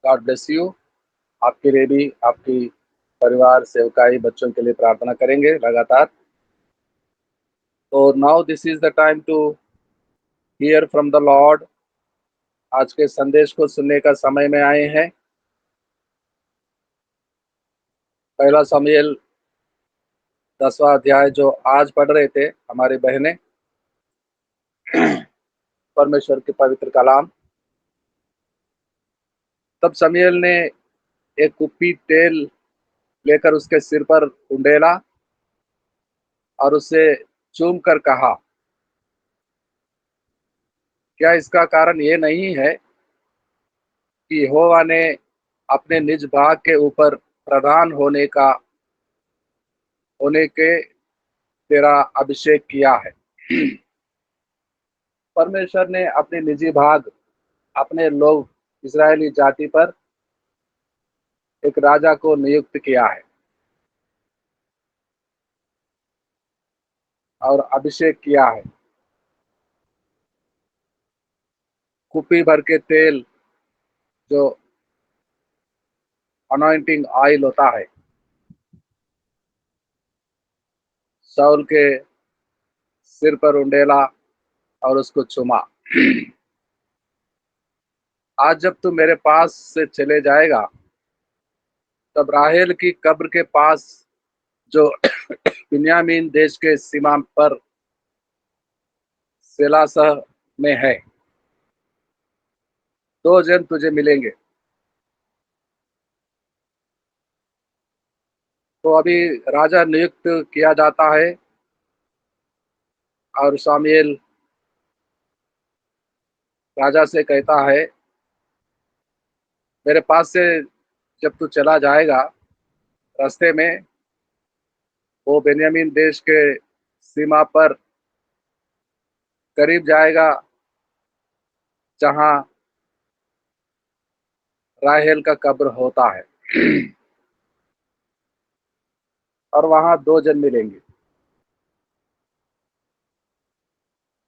God bless you. आपके लिए भी, आपकी परिवार, सेवकाई, बच्चों के लिए प्रार्थना करेंगे लगातार। तो now this is the time to hear from the Lord. आज के संदेश को सुनने का समय में आए हैं। पहला शमूएल 10वां अध्याय जो आज पढ़ रहे थे हमारी बहनें, परमेश्वर के पवित्र कलाम। तब शमूएल ने एक कुप्पी तेल लेकर उसके सिर पर उंडेला और उसे चूम कर कहा, क्या इसका कारण ये नहीं है कि यहोवा ने अपने निज भाग के ऊपर प्रधान होने के तेरा अभिषेक किया है। परमेश्वर ने अपने निजी भाग, अपने लोग इस्राएली जाति पर एक राजा को नियुक्त किया है और अभिषेक किया है। कुप्पी भर के तेल, जो अनॉइंटिंग ऑयल होता है, शाऊल के सिर पर उंडेला और उसको चूमा। आज जब तू मेरे पास से चले जाएगा, तब राहेल की कब्र के पास, जो बिन्यामीन देश के सीमा पर सेलासह में है, दो जन तुझे मिलेंगे। तो अभी राजा नियुक्त किया जाता है और शामूएल राजा से कहता है, मेरे पास से जब तू चला जाएगा, रास्ते में वो बेन्यामीन देश के सीमा पर करीब जाएगा जहां राहेल का कब्र होता है। और वहां दो जन मिलेंगे।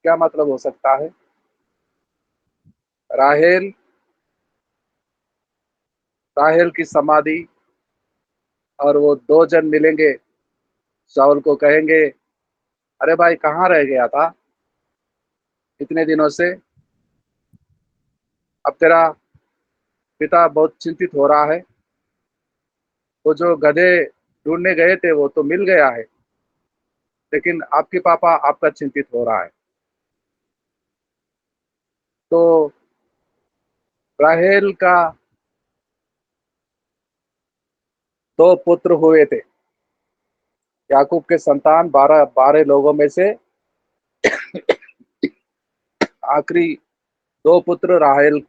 क्या मतलब हो सकता है? राहेल राहेल की समाधि, और वो दो जन मिलेंगे, शाऊल को कहेंगे, अरे भाई कहाँ रह गया था इतने दिनों से? अब तेरा पिता बहुत चिंतित हो रहा है। वो जो गधे ढूंढने गए थे वो तो मिल गया है, लेकिन आपके पापा आपका चिंतित हो रहा है। तो राहेल का दो पुत्र हुए थे। याकूब के संतान 12 लोगों में से आखिरी दो पुत्र राहेल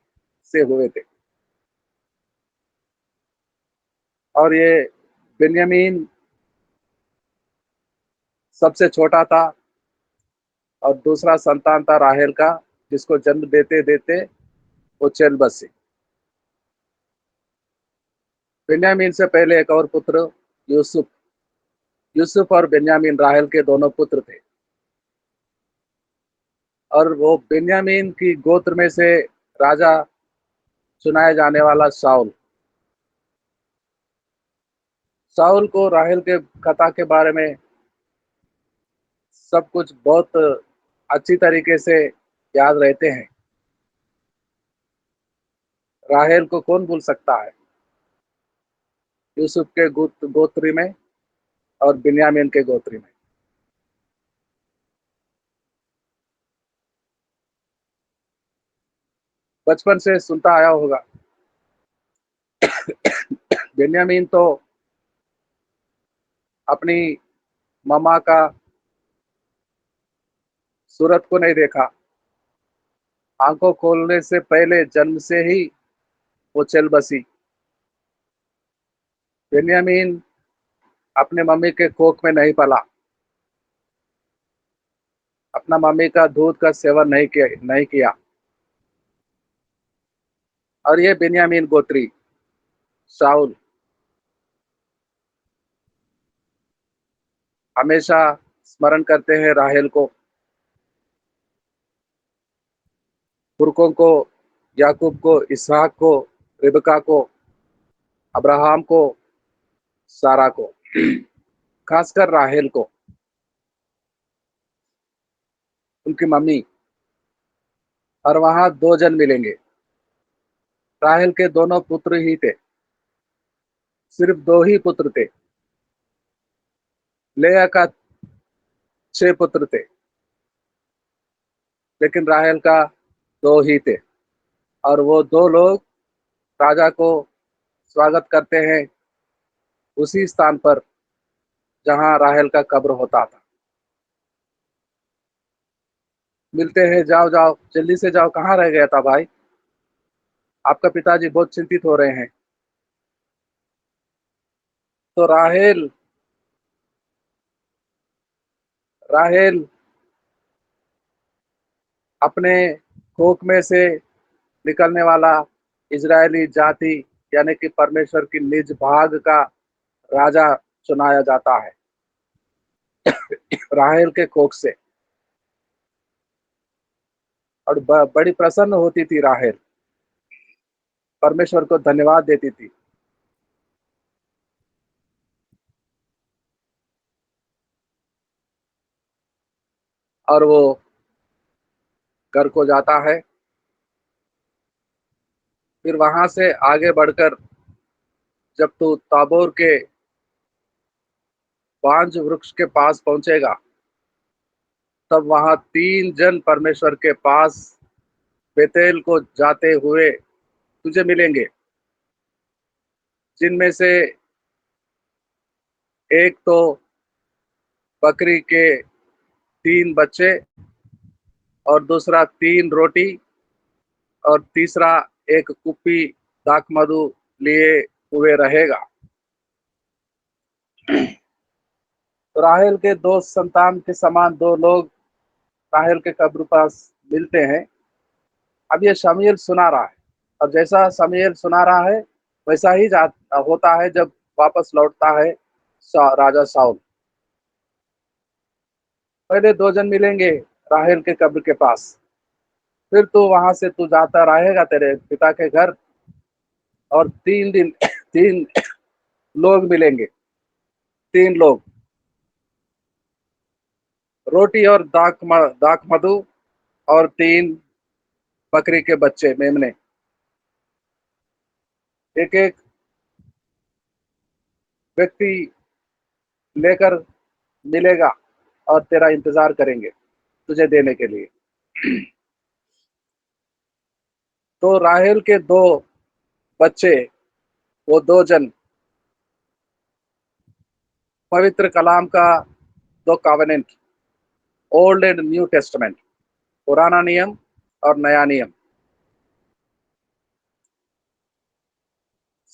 से हुए थे। और ये बिन्यामीन सबसे छोटा था, और दूसरा संतान था राहेल का, जिसको जन्म देते देते वो चल बसे। बिन्यामीन से पहले एक और पुत्र यूसुफ यूसुफ और बिन्यामीन राहेल के दोनों पुत्र थे। और वो बिन्यामीन की गोत्र में से राजा चुनाया जाने वाला शाऊल। शाऊल को राहेल के कथा के बारे में सब कुछ बहुत अच्छी तरीके से याद रहते हैं। राहेल को कौन भूल सकता है? यूसुफ के गोत्री में और बिन्यामीन के गोत्री में। बचपन से सुनता आया होगा, बिन्यामीन तो अपनी मामा का सूरत को नहीं देखा। आंखों खोलने से पहले जन्म से ही वो चल बसी। बिन्यामीन अपने मम्मी के कोख में नहीं पला, अपना मम्मी का दूध का सेवन नहीं किया। और ये बिन्यामीन गोत्री शाऊल हमेशा स्मरण करते हैं राहेल को, पुरखों को, याकूब को, इसहाक को, रिबका को, अब्राहम को, सारा को, खासकर राहेल को, उनकी मम्मी। और वहां दो जन मिलेंगे। राहेल के दोनों पुत्र ही थे, सिर्फ दो ही पुत्र थे। लेया का 6 पुत्र थे, लेकिन राहेल का दो ही थे। और वो दो लोग राजा को स्वागत करते हैं उसी स्थान पर जहां राहेल का कब्र होता था। मिलते हैं, जाओ जाओ जल्दी से जाओ, कहाँ रह गया था भाई? आपका पिताजी बहुत चिंतित हो रहे हैं। तो राहेल राहेल अपने कोख में से निकलने वाला इजरायली जाति यानी कि परमेश्वर की निज भाग का राजा चुनाया जाता है राहेल के कोख से। और बड़ी प्रसन्न होती थी राहेल, परमेश्वर को धन्यवाद देती थी। और वो घर को जाता है। फिर वहां से आगे बढ़कर जब तू ताबोर के बांज वृक्ष के पास पहुंचेगा, तब वहां 3 जन परमेश्वर के पास बेतेल को जाते हुए तुझे मिलेंगे, जिनमें से एक तो बकरी के 3 बच्चे, और दूसरा 3 रोटी, और तीसरा एक कुप्पी दाखमधु लिए हुए रहेगा। तो राहेल के दो संतान के समान दो लोग राहेल के कब्र पास मिलते हैं। अब ये शमूएल सुना रहा है, और जैसा शमूएल सुना रहा है वैसा ही होता है जब वापस लौटता है राजा साउल। पहले 2 जन मिलेंगे राहेल के कब्र के पास। फिर तू वहां से तू जाता रहेगा तेरे पिता के घर, और 3 दिन 3 लोग मिलेंगे। 3 लोग, रोटी और दाख मधु, और 3 बकरी के बच्चे मेमने, एक एक व्यक्ति लेकर मिलेगा और तेरा इंतजार करेंगे तुझे देने के लिए। तो राहेल के 2 बच्चे, वो 2 जन पवित्र कलाम का 2 covenant, old and new testament, पुराना नियम और नया नियम,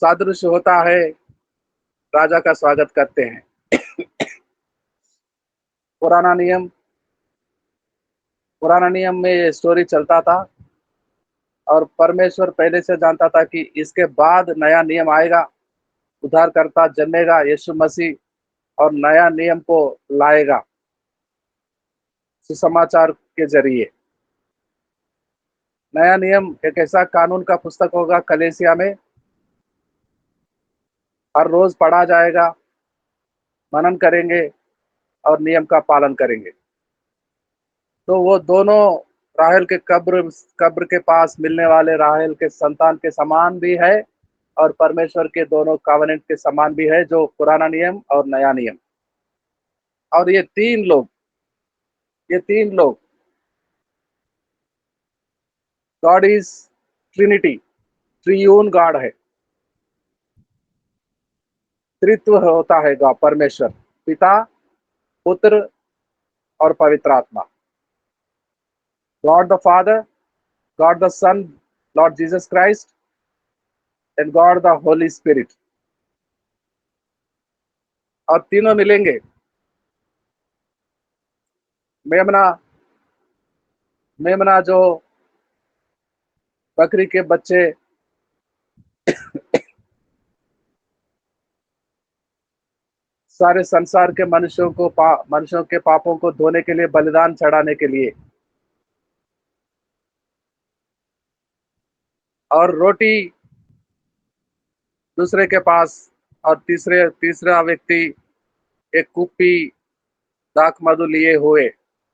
सादृश्य होता है, राजा का स्वागत करते हैं। पुराना नियम पुराना नियम में ये स्टोरी चलता था, और परमेश्वर पहले से जानता था कि इसके बाद नया नियम आएगा, उद्धारकर्ता जन्मेगा, यीशु मसीह, और नया नियम को लाएगा सुसमाचार के जरिए। नया नियम एक ऐसा कानून का पुस्तक होगा कलीसिया में, हर रोज पढ़ा जाएगा, मनन करेंगे और नियम का पालन करेंगे। तो वो दोनों राहेल के कब्र के पास मिलने वाले राहेल के संतान के समान भी है, और परमेश्वर के दोनों कॉवेनेंट के समान भी है, जो पुराना नियम और नया नियम। और ये तीन लोग गॉड इज ट्रिनिटी, त्रियून गॉड है। त्रित्व होता है गॉड, परमेश्वर, पिता, पुत्र और पवित्र आत्मा। God the Father, God the Son, Lord Jesus Christ, and God the Holy Spirit. और तीनों मिलेंगे। मेमना मेमना जो बकरी के बच्चे सारे संसार के मनुष्यों के पापों को धोने के लिए, बलिदान चढ़ाने के लिए, और रोटी दूसरे के पास, और तीसरा व्यक्ति एक कुप्पी दाक मधु लिए हुए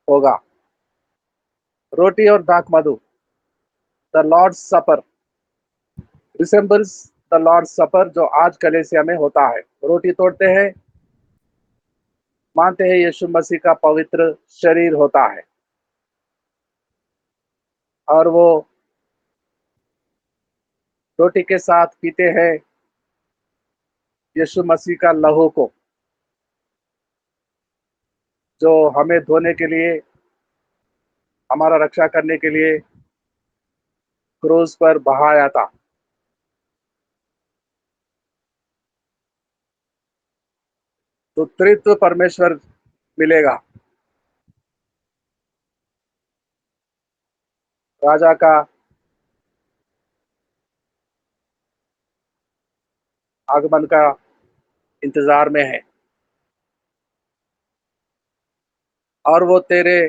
होगा। रोटी और दाक मधु, the Lord's supper resembles the Lord's supper, जो आज कलीसिया में होता है। रोटी तोड़ते हैं, मानते हैं यीशु मसीह का पवित्र शरीर होता है, और वो रोटी के साथ पीते हैं यीशु मसीह का लहू को, जो हमें धोने के लिए, हमारा रक्षा करने के लिए क्रूस पर बहाया था। तो त्रित्व परमेश्वर मिलेगा। राजा का आगमन का इंतजार में है, और वो तेरे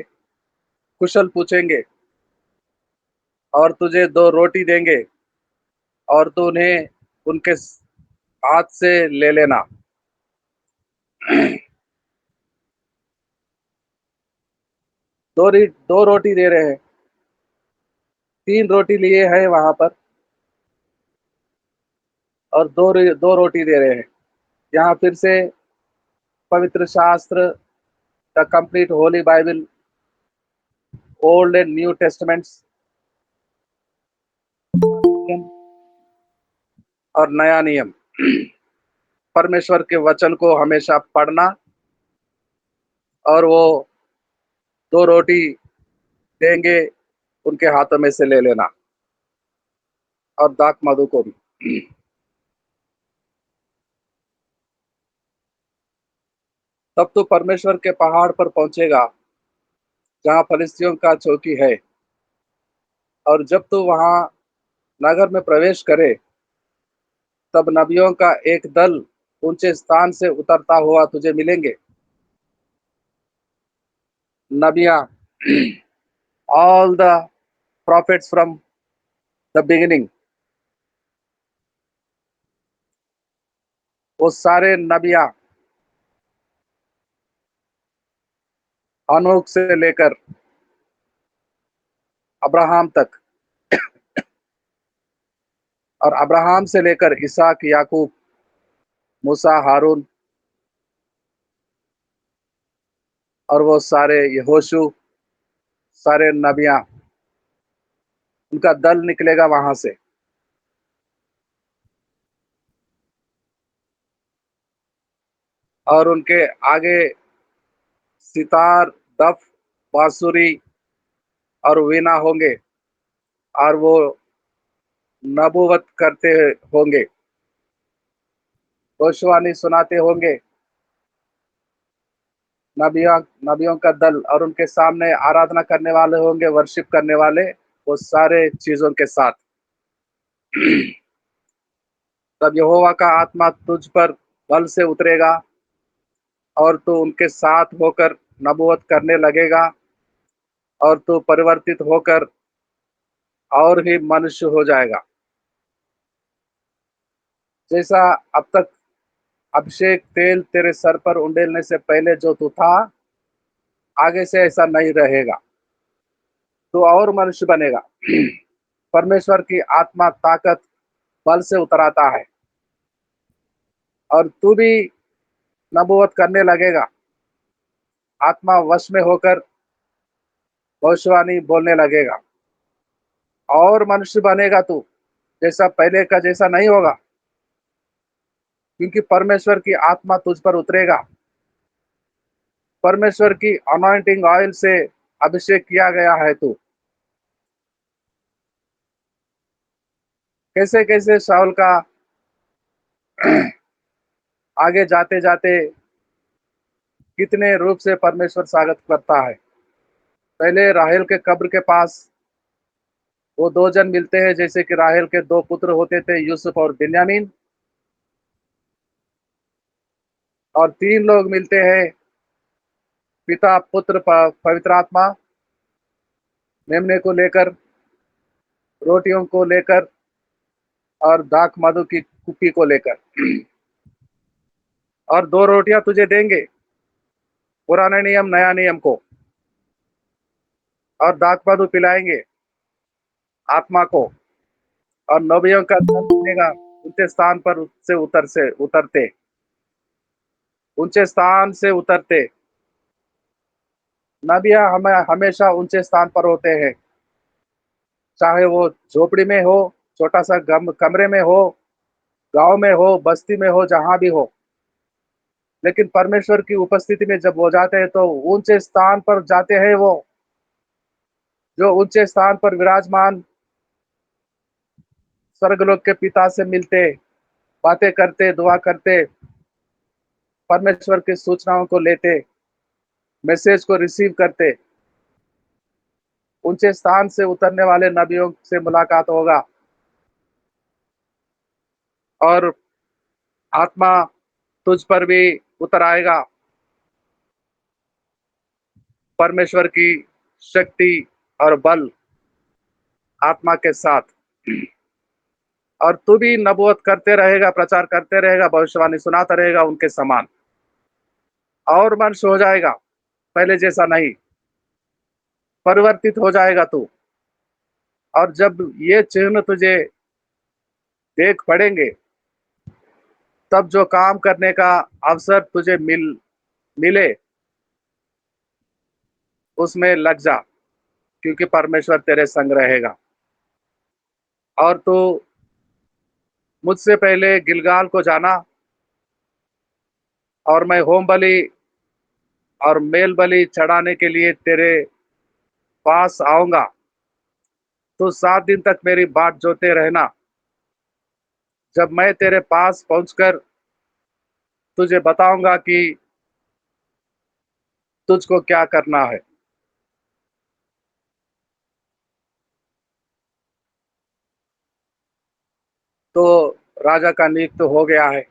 कुशल पूछेंगे, और तुझे दो रोटी देंगे, और तू उन्हें उनके हाथ से ले लेना। दो रोटी दे रहे हैं, तीन रोटी लिए हैं वहां पर, और दो रोटी दे रहे हैं। यहाँ फिर से पवित्र शास्त्र, the complete Holy Bible, Old and New Testaments, और नया नियम, परमेश्वर के वचन को हमेशा पढ़ना, और वो दो रोटी देंगे, उनके हाथों में से ले लेना, और दाक मधु को भी। तब तो परमेश्वर के पहाड़ पर पहुंचेगा, जहाँ फलिस्तियों का चौकी है, और जब तू वहां नगर में प्रवेश करे, तब नबियों का एक दल ऊंचे स्थान से उतरता हुआ तुझे मिलेंगे। नबियां, all the prophets from the beginning, वो सारे नबियां, हनोक से लेकर अब्राहम तक, और अब्राहम से लेकर इसहाक, याकूब, मूसा, हारून, और वो सारे यहोशू, सारे नबियां, उनका दल निकलेगा वहां से, और उनके आगे सितार, दफ, बांसुरी और वीणा होंगे, और वो नबूवत करते होंगे, भविष्यवाणी सुनाते होंगे। नबियों नबियों का दल, और उनके सामने आराधना करने वाले होंगे, वर्शिप करने वाले, वो सारे चीजों के साथ। तब यहोवा का आत्मा तुझ पर बल से उतरेगा, और तू उनके साथ होकर नबूवत करने लगेगा, और तू परिवर्तित होकर और ही मनुष्य हो जाएगा। जैसा अब तक अभिषेक तेल तेरे सर पर उंडेलने से पहले जो तू था, आगे से ऐसा नहीं रहेगा, तू और मनुष्य बनेगा। परमेश्वर की आत्मा ताकत बल से उतराता है, और तू भी नबूवत करने लगेगा, आत्मा वश में होकर भविष्यवाणी बोलने लगेगा, और मनुष्य बनेगा तू, जैसा पहले का जैसा नहीं होगा, क्योंकि परमेश्वर की आत्मा तुझ पर उतरेगा। परमेश्वर की अनॉइंटिंग ऑयल से अभिषेक किया गया है तू। कैसे कैसे शाऊल का आगे जाते जाते कितने रूप से परमेश्वर स्वागत करता है। पहले राहेल के कब्र के पास वो दो जन मिलते हैं, जैसे कि राहेल के दो पुत्र होते थे, यूसुफ और बिन्यामीन, और तीन लोग मिलते हैं, पिता, पुत्र, पवित्र आत्मा, मेमने को लेकर, रोटियों को लेकर, और दाख मधु की कुप्पी को लेकर, और 2 रोटियां तुझे देंगे, पुराने नियम नया नियम को, और दाख मधु पिलाएंगे आत्मा को, और नबियों का दम मिलेगा ऊंचे स्थान पर से उतरते, ऊंचे स्थान से उतरते। नबियां हमें हमेशा ऊंचे स्थान पर होते हैं, चाहे वो झोपड़ी में हो, छोटा सा कमरे में हो, गांव में हो, बस्ती में हो, जहां भी हो। लेकिन परमेश्वर की उपस्थिति में जब वो जाते हैं तो ऊंचे स्थान पर जाते हैं, वो जो ऊंचे स्थान पर विराजमान स्वर्गलोक के पिता से मिलते, बातें करते, दुआ करते, परमेश्वर की सूचनाओं को लेते, मैसेज को रिसीव करते। ऊंचे स्थान से उतरने वाले नबियों से मुलाकात होगा, और आत्मा तुझ पर भी उतर आएगा, परमेश्वर की शक्ति और बल आत्मा के साथ। और तू भी नबूवत करते रहेगा, प्रचार करते रहेगा, भविष्यवाणी सुनाता रहेगा उनके समान, और मनुष्य हो जाएगा, पहले जैसा नहीं, परिवर्तित हो जाएगा तू। और जब ये चिन्ह तुझे देख पड़ेंगे, तब जो काम करने का अवसर तुझे मिले, उसमें लग जा, क्योंकि परमेश्वर तेरे संग रहेगा। और तू मुझसे पहले गिलगाल को जाना, और मैं होम बलि और मेल बलि चढ़ाने के लिए तेरे पास आऊंगा। तो 7 दिन तक मेरी बाट जोते रहना। जब मैं तेरे पास पहुंचकर तुझे बताऊंगा कि तुझको क्या करना है। तो राजा का नियुक्त तो हो गया है।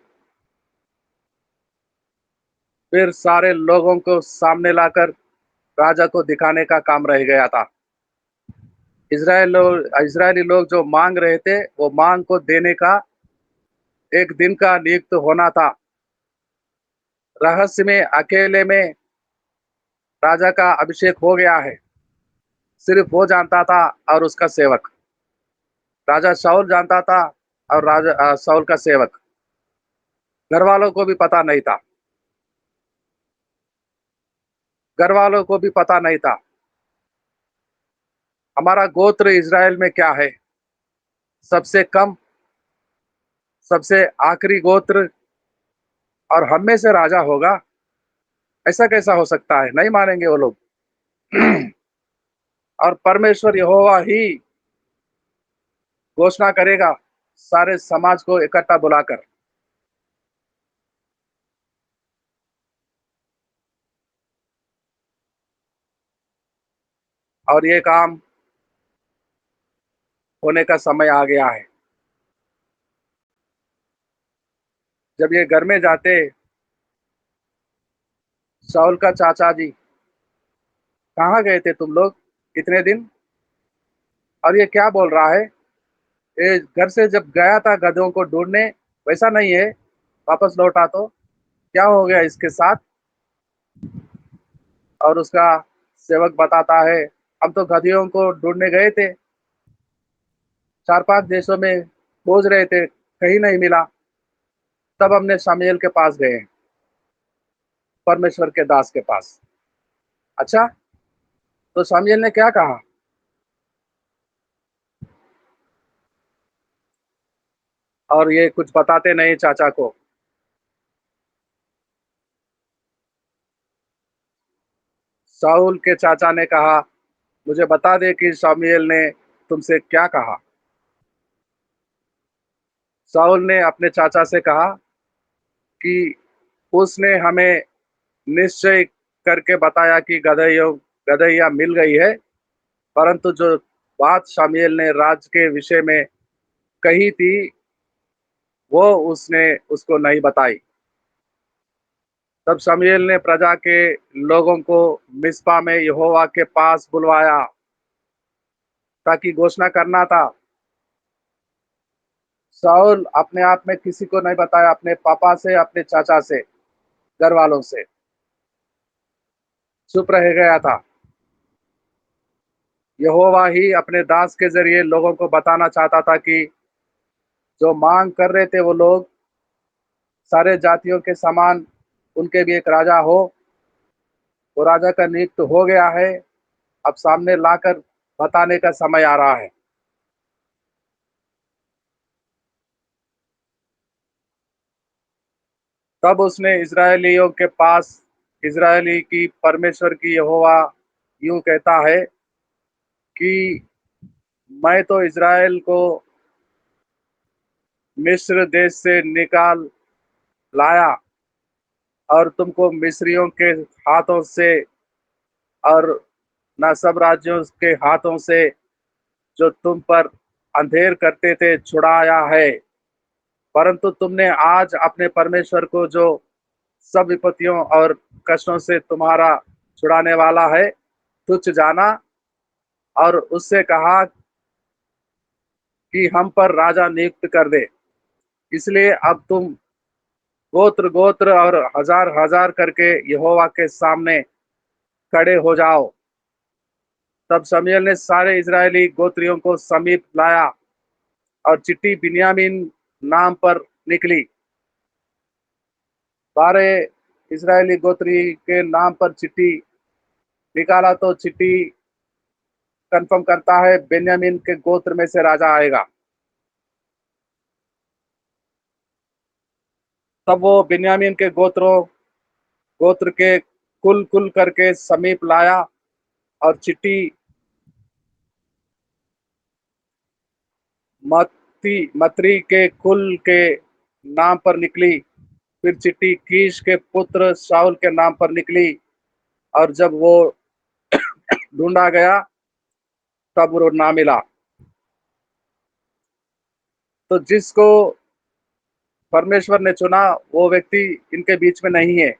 फिर सारे लोगों को सामने लाकर राजा को दिखाने का काम रह गया था। इजरायली लोग जो मांग रहे थे, वो मांग को देने का एक दिन का नियुक्त होना था। रहस्य में, अकेले में राजा का अभिषेक हो गया है। सिर्फ वो जानता था, और उसका सेवक राजा शाऊल जानता था, और राजा शाऊल का सेवक। घर वालों को भी पता नहीं था, घर वालों को भी पता नहीं था हमारा गोत्र इज़राइल में क्या है। सबसे कम, सबसे आखिरी गोत्र, और हम में से राजा होगा, ऐसा कैसा हो सकता है? नहीं मानेंगे वो लोग। और परमेश्वर यहोवा ही घोषणा करेगा, सारे समाज को इकट्ठा बुलाकर। और ये काम होने का समय आ गया है। जब ये घर में जाते, शाऊल का चाचा जी, कहाँ गए थे तुम लोग इतने दिन? और ये क्या बोल रहा है? ये घर से जब गया था गधों को ढूंढने, वैसा नहीं है, वापस लौटा तो क्या हो गया इसके साथ? और उसका सेवक बताता है, हम तो गधियों को ढूंढने गए थे, 4-5 देशों में खोज रहे थे, कहीं नहीं मिला। तब हमने शमूएल के पास गए, परमेश्वर के दास के पास। अच्छा, तो शमूएल ने क्या कहा? और ये कुछ बताते नहीं चाचा को। शाऊल के चाचा ने कहा, मुझे बता दे कि शमूएल ने तुमसे क्या कहा। शाऊल ने अपने चाचा से कहा कि उसने हमें निश्चय करके बताया कि गदहिया मिल गई है, परंतु जो बात शमूएल ने राज के विषय में कही थी, वो उसने उसको नहीं बताई। तब शमूएल ने प्रजा के लोगों को मिस्पा में यहोवा के पास बुलवाया, ताकि घोषणा करना था, शाऊल अपने आप में किसी को नहीं बताया, अपने पापा से, अपने चाचा से, घर वालों से चुप रह गया था। यहोवा ही अपने दास के जरिए लोगों को बताना चाहता था कि जो मांग कर रहे थे वो लोग सारे जातियों के समान, उनके भी एक राजा हो, वो राजा का नियुक्त हो गया है। अब सामने लाकर बताने का समय आ रहा है। तब उसने इजरायलियों के पास, इजरायली की परमेश्वर की यहोवा यूं कहता है कि मैं तो इजराइल को मिस्र देश से निकाल लाया और तुमको मिस्रियों के हाथों से और न सब राज्यों के हाथों से जो तुम पर अंधेर करते थे छुड़ाया है। परंतु तुमने आज अपने परमेश्वर को, जो सब विपत्तियों और कष्टों से तुम्हारा छुड़ाने वाला है, तुच्छ जाना और उससे कहा कि हम पर राजा नियुक्त कर दे। इसलिए अब तुम गोत्र गोत्र और हजार हजार करके यहोवा के सामने खड़े हो जाओ। तब शमूएल ने सारे इजरायली गोत्रियों को समीप लाया और चिट्ठी बिन्यामीन नाम पर निकली। सारे इजरायली गोत्री के नाम पर चिट्ठी निकाला तो चिट्ठी कंफर्म करता है बेन्यामीन के गोत्र में से राजा आएगा। तब वो बिन्यामीन के गोत्र के कुल कुल करके समीप लाया और चिट्ठी मतरी के कुल के नाम पर निकली। फिर चिट्ठी कीश के पुत्र शाऊल के नाम पर निकली। और जब वो ढूंढा गया तब वो ना मिला। तो जिसको परमेश्वर ने चुना वो व्यक्ति इनके बीच में नहीं है।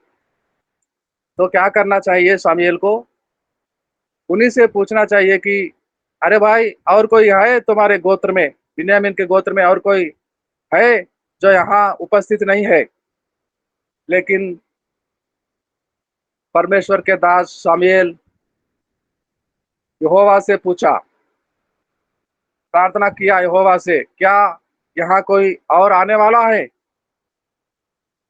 तो क्या करना चाहिए शामूएल को? उन्हीं से पूछना चाहिए कि अरे भाई, और कोई है तुम्हारे गोत्र में, बिन्यामीन के गोत्र में और कोई है जो यहाँ उपस्थित नहीं है? लेकिन परमेश्वर के दास शामूएल यहोवा से पूछा, प्रार्थना किया यहोवा से, क्या यहाँ कोई और आने वाला है?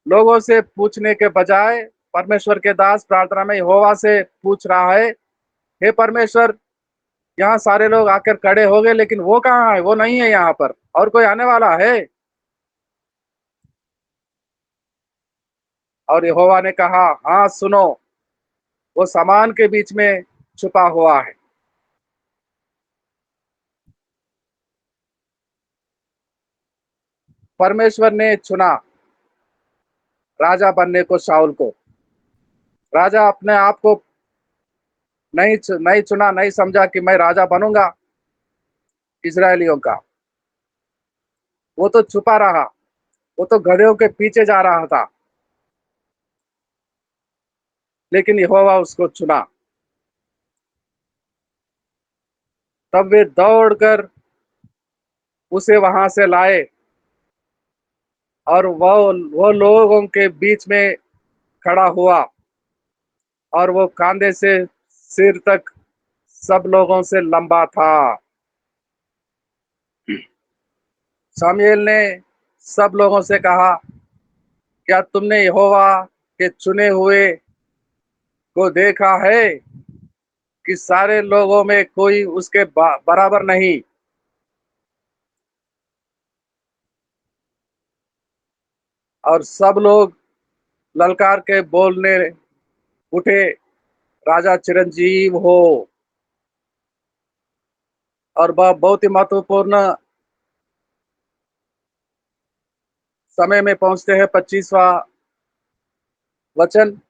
लोगों से पूछने के बजाय परमेश्वर के दास प्रार्थना में यहोवा से पूछ रहा है, हे परमेश्वर, यहाँ सारे लोग आकर खड़े हो गए, लेकिन वो कहाँ है? वो नहीं है यहाँ पर, और कोई आने वाला है? और यहोवा ने कहा, हाँ सुनो, वो सामान के बीच में छुपा हुआ है। परमेश्वर ने चुना राजा बनने को शाऊल को। राजा अपने आप को नहीं चुना, नहीं समझा कि मैं राजा बनूंगा इसराइलियों का। वो तो छुपा रहा, वो तो गधेयों के पीछे जा रहा था। लेकिन यहोवा उसको चुना। तब वे दौड़कर उसे वहां से लाए और वो लोगों के बीच में खड़ा हुआ और वो कंधे से सिर तक सब लोगों से लंबा था। शामूएल ने सब लोगों से कहा, क्या तुमने यहोवा के चुने हुए को देखा है कि सारे लोगों में कोई उसके बराबर नहीं? और सब लोग ललकार के बोलने उठे, राजा चिरंजीव हो। और वह बहुत ही महत्वपूर्ण समय में पहुंचते हैं। 25वां वचन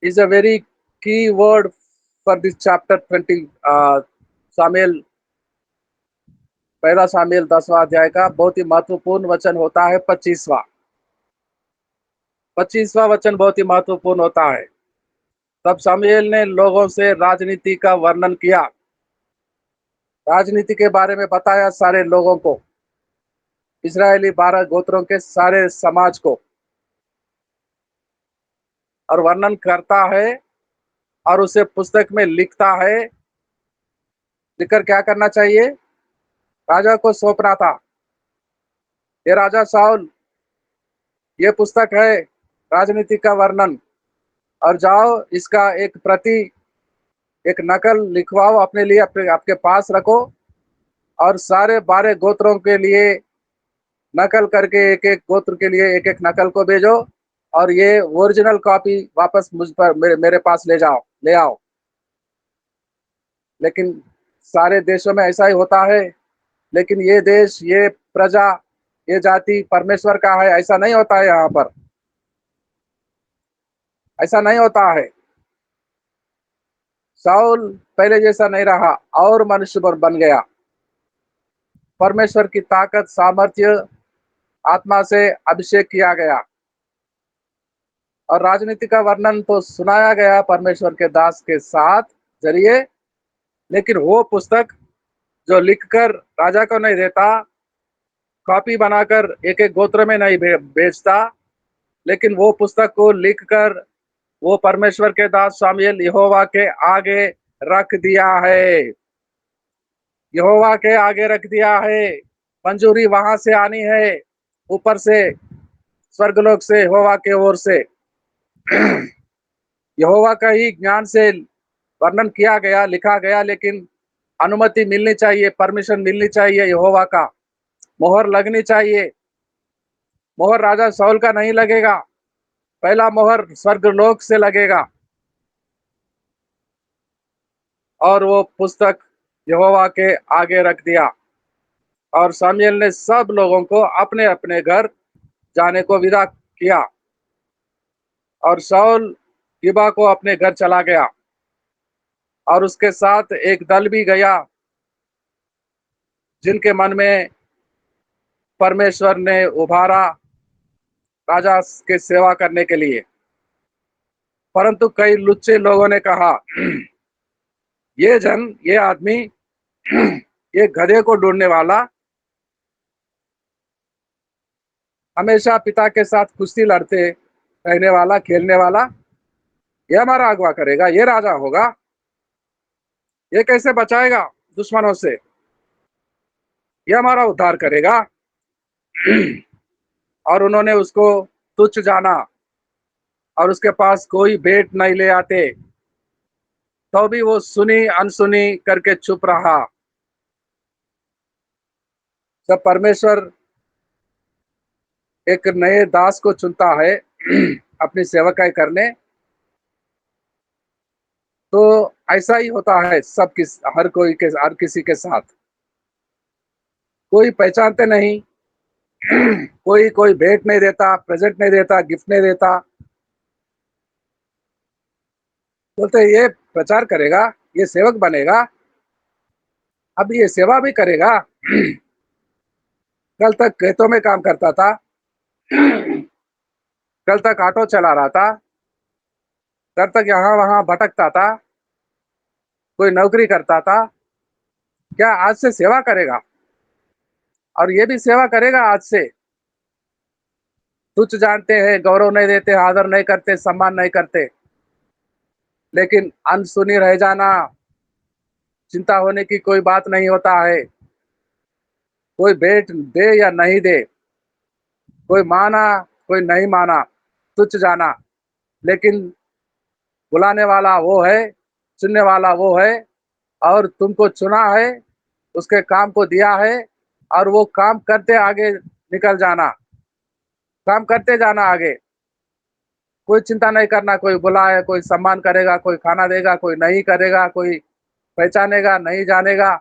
is a very key word for this chapter 20। शामिल पहला शामिल 10वां अध्याय का बहुत ही महत्वपूर्ण वचन होता है 25वां वचन बहुत ही महत्वपूर्ण होता है। तब शामुएल ने लोगों से राजनीति का वर्णन किया, राजनीति के बारे में बताया सारे लोगों को। इस्राएली 12 गोत्रों के सारे समाज को, और वर्णन करता है और उसे पुस्तक में लिखता है। लिखकर क्या करना चाहिए? राजा को सौंपना था। ये राजा शाऊल, ये पुस्तक है राजनीति का वर्णन, और जाओ इसका एक प्रति, एक नकल लिखवाओ अपने लिए, अपने आपके पास रखो, और सारे 12 गोत्रों के लिए नकल करके एक एक गोत्र के लिए एक एक नकल को भेजो, और ये ओरिजिनल कॉपी वापस मुझ पर मेरे पास ले आओ। लेकिन सारे देशों में ऐसा ही होता है, लेकिन ये देश, ये प्रजा, ये जाति परमेश्वर का है, ऐसा नहीं होता है। यहाँ पर ऐसा नहीं होता है। शाऊल पहले जैसा नहीं रहा और मनुष्य बन गया। परमेश्वर की ताकत, सामर्थ्य, आत्मा से अभिषेक किया गया, और राजनीति का वर्णन तो सुनाया गया परमेश्वर के दास के साथ जरिए। लेकिन वो पुस्तक जो लिखकर राजा को नहीं देता, कॉपी बनाकर एक एक गोत्र में नहीं बेचता, लेकिन वो पुस्तक को लिखकर वो परमेश्वर के दास शामूएल यहोवा के आगे रख दिया है। यहोवा के आगे रख दिया है। मंजूरी वहां से आनी है, ऊपर से, स्वर्गलोक से, यहोवा के ओर से। यहोवा का ही ज्ञान से वर्णन किया गया, लिखा गया, लेकिन अनुमति मिलनी चाहिए, परमिशन मिलनी चाहिए, यहोवा का मोहर लगनी चाहिए। मोहर राजा शाऊल का नहीं लगेगा, पहला मोहर स्वर्गलोक से लगेगा। और वो पुस्तक यहोवा के आगे रख दिया, और शामूएल ने सब लोगों को अपने अपने घर जाने को विदा किया, और शाऊल गिबा को अपने घर चला गया, और उसके साथ एक दल भी गया जिनके मन में परमेश्वर ने उभारा राजा के सेवा करने के लिए। परंतु कई लुच्चे लोगों ने कहा, ये आदमी, ये गधे को ढूंढने वाला, हमेशा पिता के साथ कुश्ती लड़ते रहने वाला, खेलने वाला, ये हमारा अगवा करेगा, ये राजा होगा, ये कैसे बचाएगा दुश्मनों से, ये हमारा उद्धार करेगा। और उन्होंने उसको तुच्छ जाना, और उसके पास कोई भेंट नहीं ले आते, तो भी वो सुनी अनसुनी करके चुप रहा। जब परमेश्वर एक नए दास को चुनता है अपनी सेवकाई करने, तो ऐसा ही होता है सब किस हर कोई के हर किसी के साथ। कोई पहचानते नहीं, कोई कोई भेंट नहीं देता, प्रेजेंट नहीं देता, गिफ्ट नहीं देता, बोलते ये प्रचार करेगा, ये सेवक बनेगा, अब ये सेवा भी करेगा। कल तक खेतों में काम करता था, कल तक ऑटो चला रहा था, कल तक यहाँ वहां भटकता था, कोई नौकरी करता था, क्या आज से सेवा करेगा? और ये भी सेवा करेगा आज से। तुच्छ जानते हैं, गौरव नहीं देते, आदर नहीं करते, सम्मान नहीं करते, लेकिन अनसुनी रह जाना, चिंता होने की कोई बात नहीं होता है। कोई भेंट दे या नहीं दे, कोई माना, कोई नहीं माना, तुच्छ जाना, लेकिन बुलाने वाला वो है, चुनने वाला वो है, और तुमको चुना है, उसके काम को दिया है, और वो काम करते आगे निकल जाना, काम करते जाना आगे। कोई चिंता नहीं करना, कोई बुलाए, कोई सम्मान करेगा, कोई खाना देगा, कोई नहीं करेगा, कोई पहचानेगा, नहीं जानेगा,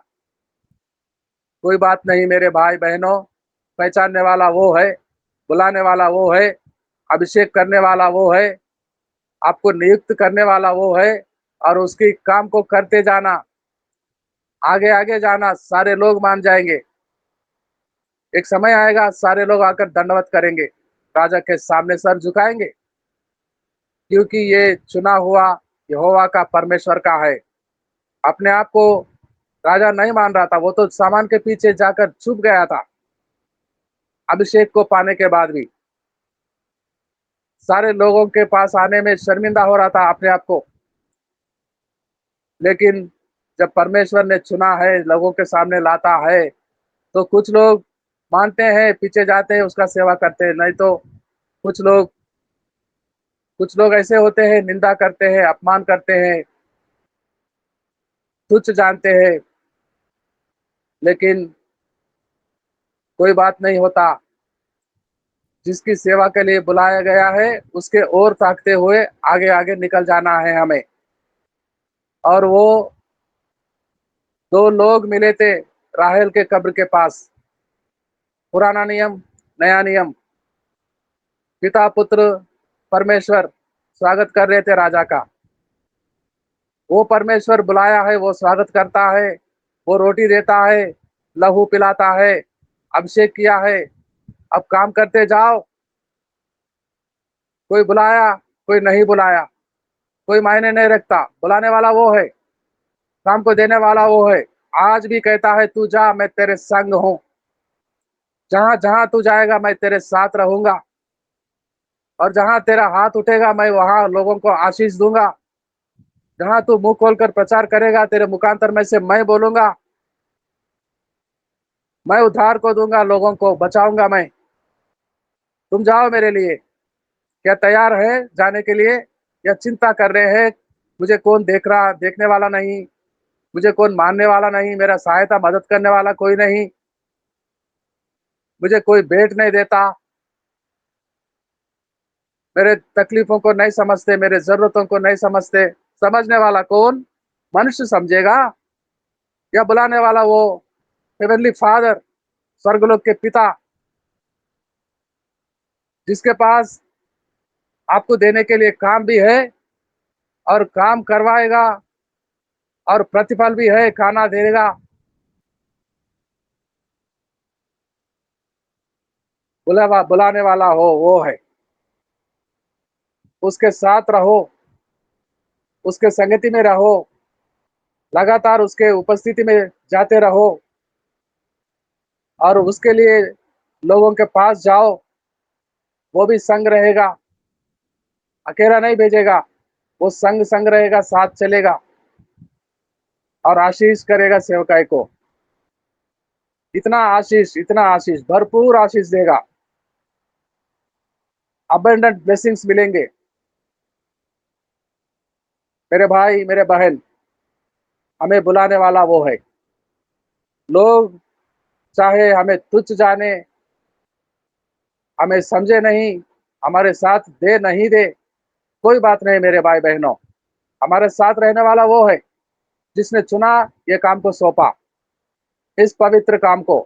कोई बात नहीं मेरे भाई बहनों। पहचानने वाला वो है, बुलाने वाला वो है, अभिषेक करने वाला वो है, आपको नियुक्त करने वाला वो है, और उसकी काम को करते जाना, आगे आगे जाना, सारे लोग मान जाएंगे। एक समय आएगा सारे लोग आकर दंडवत करेंगे, राजा के सामने सर झुकाएंगे, क्योंकि ये चुना हुआ यहोवा का, परमेश्वर का है। अपने आप को राजा नहीं मान रहा था, वो तो सामान के पीछे जाकर छुप गया था। अभिषेक को पाने के बाद भी सारे लोगों के पास आने में शर्मिंदा हो रहा था अपने आप को, लेकिन जब परमेश्वर ने चुना है, लोगों के सामने लाता है, तो कुछ लोग मानते हैं, पीछे जाते हैं, उसका सेवा करते हैं, नहीं तो कुछ लोग कुछ लोग ऐसे होते हैं, निंदा करते हैं, अपमान करते हैं, तुच्छ जानते हैं, लेकिन कोई बात नहीं होता। जिसकी सेवा के लिए बुलाया गया है, उसके ओर ताकते हुए आगे आगे निकल जाना है हमें। और वो दो लोग मिले थे राहेल के कब्र के पास, पुराना नियम, नया नियम, पिता पुत्र परमेश्वर स्वागत कर रहे थे राजा का। वो परमेश्वर बुलाया है, वो स्वागत करता है, वो रोटी देता है, लहू पिलाता है, अभिषेक किया है। अब काम करते जाओ। कोई बुलाया, कोई नहीं बुलाया, कोई मायने नहीं रखता। बुलाने वाला वो है, काम को देने वाला वो है। आज भी कहता है, तू जा, मैं तेरे संग हूँ। जहां जहां तू जाएगा, मैं तेरे साथ रहूंगा। और जहां तेरा हाथ उठेगा, मैं वहां लोगों को आशीष दूंगा। जहां तू मुंह खोलकर प्रचार करेगा, तेरे मुखांतर में से मैं बोलूंगा, मैं उद्धार को दूंगा, लोगों को बचाऊंगा मैं। तुम जाओ मेरे लिए। क्या तैयार है जाने के लिए, या चिंता कर रहे हैं, मुझे कौन देखने वाला नहीं, मुझे कौन मानने वाला नहीं, मेरा सहायता मदद करने वाला कोई नहीं, मुझे कोई भेंट नहीं देता, मेरे तकलीफों को नहीं समझते, मेरे जरूरतों को नहीं समझते। समझने वाला कौन? मनुष्य समझेगा, या बुलाने वाला वो हेवनली फादर, स्वर्गलोक के पिता, जिसके पास आपको देने के लिए काम भी है और काम करवाएगा, और प्रतिफल भी है, खाना देगा। बुलाने वाला हो वो है। उसके साथ रहो, उसके संगति में रहो, लगातार उसके उपस्थिति में जाते रहो, और उसके लिए लोगों के पास जाओ। वो भी संग रहेगा, अकेला नहीं भेजेगा। वो संग संग रहेगा, साथ चलेगा, और आशीष करेगा सेवकाई को। इतना आशीष, भरपूर आशीष देगा। अबंडेंट ब्लेसिंग्स मिलेंगे। मेरे भाई, मेरे बहन, हमें बुलाने वाला वो है। लोग चाहे हमें तुच्छ जाने, हमें समझे नहीं, हमारे साथ दे नहीं दे, कोई बात नहीं मेरे भाई बहनों। हमारे साथ रहने वाला वो है, जिसने चुना, ये काम को सौंपा, इस पवित्र काम को,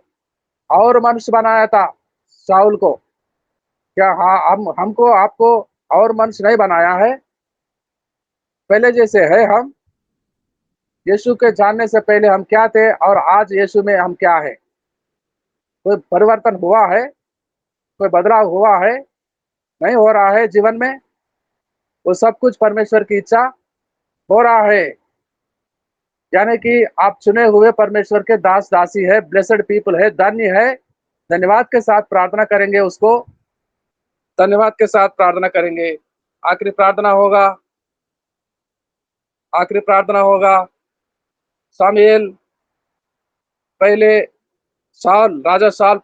और मनुष्य बनाया था शाऊल को। क्या हाँ, हमको आपको और मनुष्य नहीं बनाया है? पहले जैसे है हम। यीशु के जानने से पहले हम क्या थे, और आज यीशु में हम क्या है? कोई परिवर्तन हुआ है? कोई बदलाव हुआ है? नहीं हो रहा है जीवन में। वो सब कुछ परमेश्वर की इच्छा हो रहा है। यानी कि आप चुने हुए परमेश्वर के दास दासी है, ब्लेसेड पीपल है, धन्य है। धन्यवाद के साथ प्रार्थना करेंगे उसको, धन्यवाद के साथ प्रार्थना करेंगे। आखिरी प्रार्थना होगा, आखिरी प्रार्थना होगा। सामुएल पहले, शाऊल, राजा शाऊल